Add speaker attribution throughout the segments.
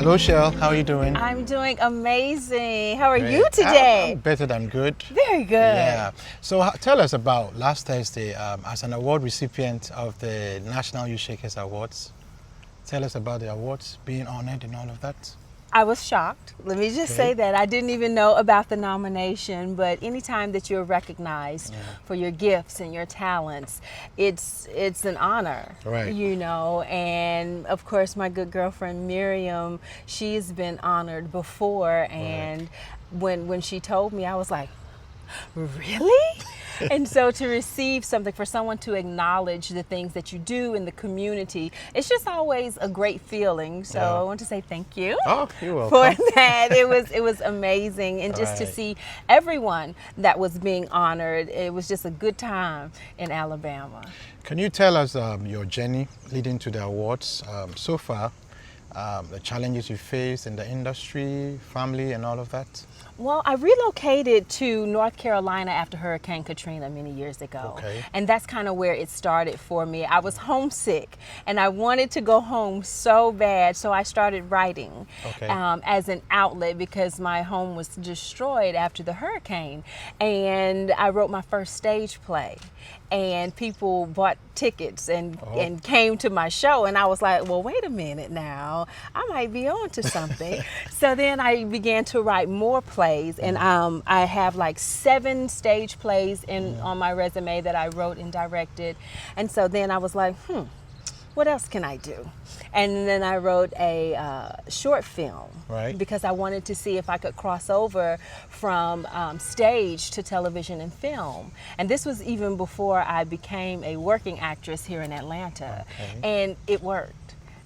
Speaker 1: Hello, Schelle. How are you doing?
Speaker 2: I'm doing amazing. How are
Speaker 1: Great.
Speaker 2: you today?
Speaker 1: I'm better than good.
Speaker 2: Very good.
Speaker 1: Yeah. So tell us about last Thursday as an award recipient of the National Youth Shakers Awards. Tell us about the awards, being honored and all of that.
Speaker 2: I was shocked. Let me just say that. I didn't even know about the nomination, but anytime that you're recognized for your gifts and your talents, it's an honor.
Speaker 1: Right.
Speaker 2: You know, and of course my good girlfriend Miriam, she's been honored before, and when she told me, I was like, really? And so to receive something, for someone to acknowledge the things that you do in the community, it's just always a great feeling. So I want to say thank you.
Speaker 1: Oh, you're welcome.
Speaker 2: For that. It was amazing. And just to see everyone that was being honored, it was just a good time in Alabama.
Speaker 1: Can you tell us your journey leading to the awards so far, the challenges you faced in the industry, family and all of that?
Speaker 2: Well, I relocated to North Carolina after Hurricane Katrina many years ago.
Speaker 1: Okay.
Speaker 2: And that's kind of where it started for me. I was homesick and I wanted to go home so bad. So I started writing as an outlet because my home was destroyed after the hurricane. And I wrote my first stage play. And people bought tickets and came to my show. And I was like, well, wait a minute now. I might be on to something. So then I began to write more plays. And I have like 7 stage plays on my resume that I wrote and directed. And so then I was like, what else can I do? And then I wrote a short film because I wanted to see if I could cross over from stage to television and film. And this was even before I became a working actress here in Atlanta. And it worked.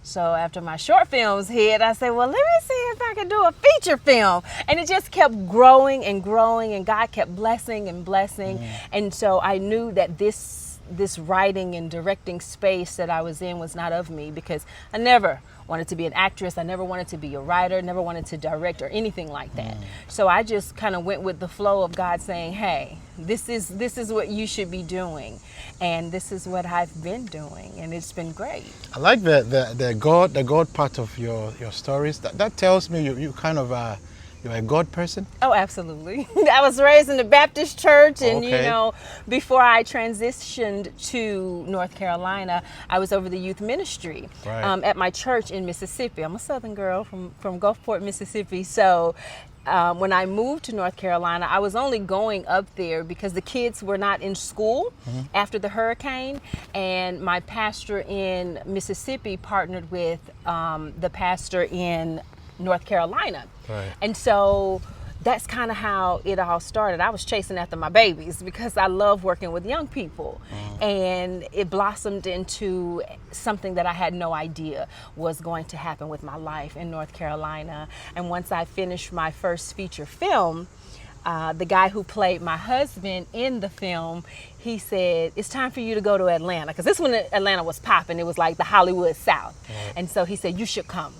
Speaker 2: So after my short films hit, I said, well, let me see if I can do a feature film. And it just kept growing and growing, and God kept blessing and blessing. And so I knew that this writing and directing space that I was in was not of me, because I never wanted to be an actress. I never wanted to be a writer, never wanted to direct or anything like that. So I just kind of went with the flow of God saying, hey, this is what you should be doing. And this is what I've been doing, and it's been great. I
Speaker 1: like the God part of your stories. That tells me you kind of you're a God person? Oh, absolutely.
Speaker 2: I was raised in the Baptist church, and you know, before I transitioned to North Carolina, I was over the youth ministry at my church in Mississippi. I'm a Southern girl from Gulfport, Mississippi. So when I moved to North Carolina, I was only going up there because the kids were not in school after the hurricane, and my pastor in Mississippi partnered with the pastor in North Carolina. And so that's kind of how it all started. I was chasing after my babies because I love working with young people. And it blossomed into something that I had no idea was going to happen with my life in North Carolina. And once I finished my first feature film, the guy who played my husband in the film, he said, it's time for you to go to Atlanta. Because this when Atlanta was popping. It was like the Hollywood South. And so he said, you should come.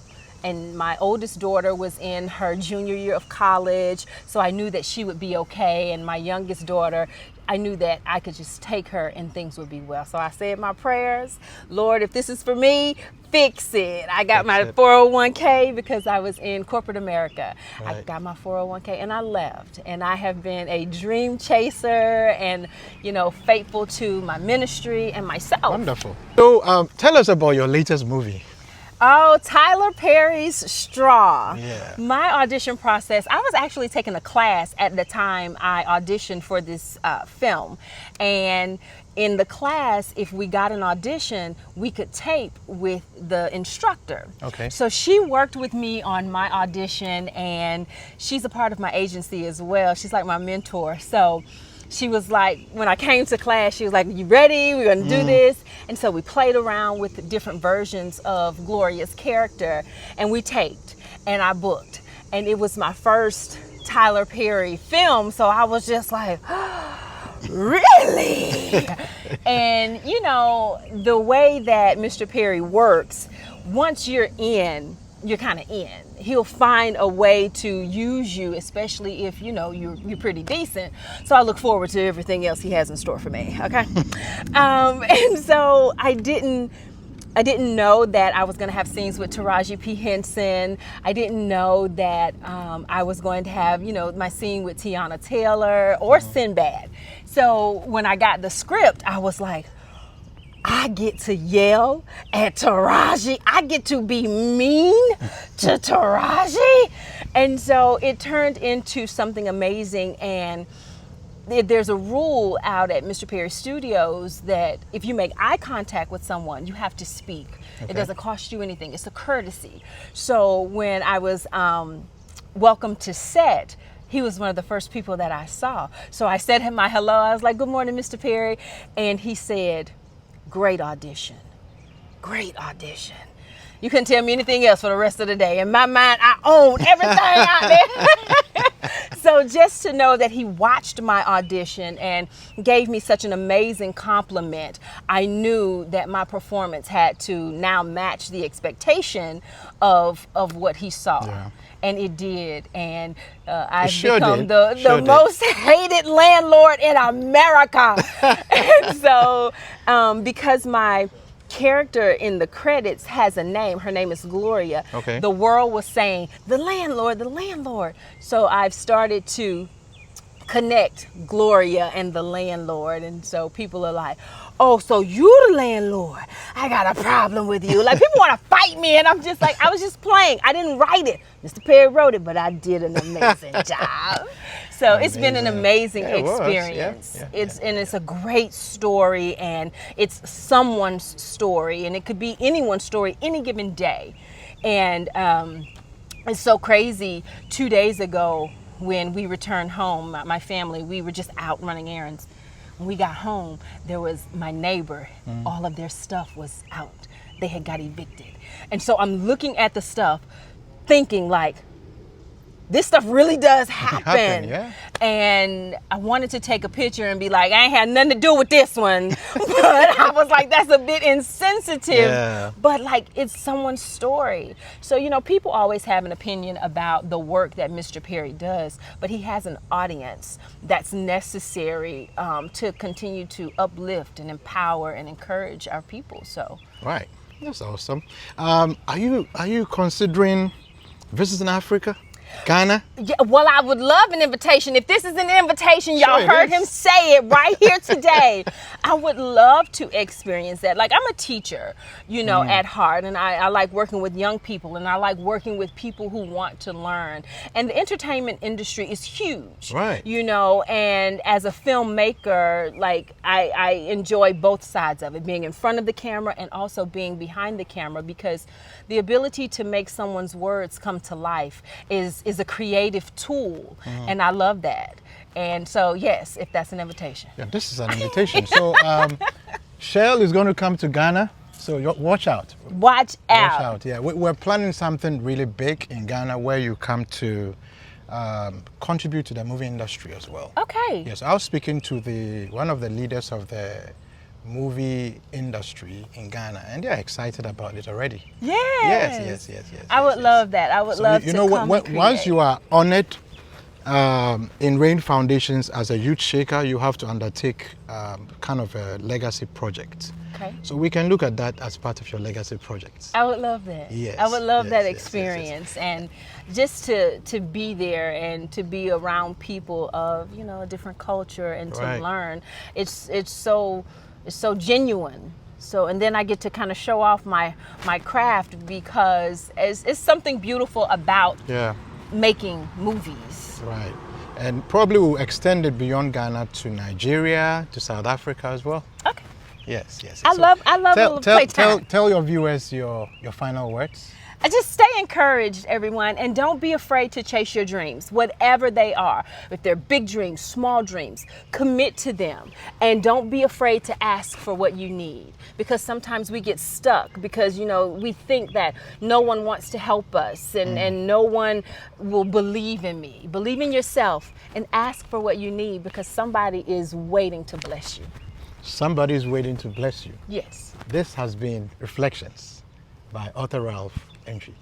Speaker 2: And my oldest daughter was in her junior year of college, so I knew that she would be okay. And my youngest daughter, I knew that I could just take her and things would be well. So I said my prayers, Lord, if this is for me, fix it. I got my 401k because I was in corporate America. I got my 401k and I left. And I have been a dream chaser and, you know, faithful to my ministry and myself.
Speaker 1: Wonderful. So tell us about your latest movie.
Speaker 2: Oh, Tyler Perry's Straw.
Speaker 1: Yeah.
Speaker 2: My audition process, I was actually taking a class at the time I auditioned for this film. And in the class, if we got an audition, we could tape with the instructor. So she worked with me on my audition, and she's a part of my agency as well. She's like my mentor. So she was like, when I came to class, she was like, you ready? We're going to do this. And so we played around with the different versions of Gloria's character, and we taped, and I booked. And it was my first Tyler Perry film, so I was just like, really? And, you know, the way that Mr. Perry works, once you're in, you're kind of in. He'll find a way to use you, especially if, you know, you're pretty decent. So I look forward to everything else he has in store for me, okay? And so I didn't I didn't know that I was going to have scenes with Taraji P. Henson. I didn't know that I was going to have, my scene with Tiana Taylor or Sinbad. So when I got the script, I was like, I get to yell at Taraji. I get to be mean to Taraji. And so it turned into something amazing. And there's a rule out at Mr. Perry Studios that if you make eye contact with someone, you have to speak. Okay. It doesn't cost you anything. It's a courtesy. So when I was welcomed to set, he was one of the first people that I saw. So I said him my hello. I was like, good morning, Mr. Perry. And he said, great audition. Great audition. You couldn't tell me anything else for the rest of the day. In my mind, I owned everything out there. So just to know that he watched my audition and gave me such an amazing compliment, I knew that my performance had to now match the expectation of what he saw. Yeah. And it did. And I've become the most hated landlord in America. And so because my character in the credits has a name, her name is Gloria. Okay. The world was saying, the landlord, the landlord. So I've started to connect Gloria and the landlord. And so people are like, oh, so you the landlord. I got a problem with you. Like, people want to fight me. And I'm just like, I was just playing. I didn't write it. Mr. Perry wrote it, but I did an amazing job. So amazing. It's been an amazing experience. And it's a great story, and it's someone's story, and it could be anyone's story any given day. And it's so crazy. 2 days ago, when we returned home, my family, we were just out running errands. When we got home, there was my neighbor. All of their stuff was out. They had got evicted. And so I'm looking at the stuff, thinking like, this stuff really does happen. Yeah. And I wanted to take a picture and be like, I ain't had nothing to do with this one. But I was like, that's a bit insensitive. Yeah. But like, it's someone's story. So, people always have an opinion about the work that Mr. Perry does, but he has an audience that's necessary to continue to uplift and empower and encourage our people. So.
Speaker 1: Right. That's awesome. Are you considering visiting Africa? Ghana?
Speaker 2: Yeah, well, I would love an invitation. If this is an invitation, y'all heard him say it right here today. I would love to experience that. Like, I'm a teacher, at heart, and I like working with young people, and I like working with people who want to learn. And the entertainment industry is huge, right? And as a filmmaker, like, I enjoy both sides of it, being in front of the camera and also being behind the camera, because the ability to make someone's words come to life is a creative tool, and I love that. And so, yes, if that's an invitation.
Speaker 1: Yeah, this is an invitation. So, Schelle is going to come to Ghana, so watch out.
Speaker 2: Watch out.
Speaker 1: Watch out, yeah. We're planning something really big in Ghana where you come to contribute to the movie industry as well. Okay. Yes, I was speaking to one of the leaders of the movie industry in Ghana, and they're excited about it already. Yes.
Speaker 2: I would love that. I would love to come and
Speaker 1: once you are honored in Rain Foundations as a youth shaker, you have to undertake kind of a legacy project. Okay. So we can look at that as part of your legacy projects.
Speaker 2: I would love that. Yes. I would love that experience, and just to be there and to be around people of a different culture and to learn. It's so genuine. So, and then I get to kind of show off my craft, because it's something beautiful about making movies.
Speaker 1: Right. And probably we'll extend it beyond Ghana to Nigeria, to South Africa as well. Okay. Yes.
Speaker 2: I love a little playtime.
Speaker 1: Tell your viewers your final words.
Speaker 2: Just stay encouraged, everyone, and don't be afraid to chase your dreams, whatever they are. If they're big dreams, small dreams, commit to them, and don't be afraid to ask for what you need, because sometimes we get stuck because, we think that no one wants to help us and no one will believe in me. Believe in yourself and ask for what you need, because somebody is waiting to bless you.
Speaker 1: Somebody is waiting to bless you.
Speaker 2: Yes.
Speaker 1: This has been Reflections by author Ralph Entry.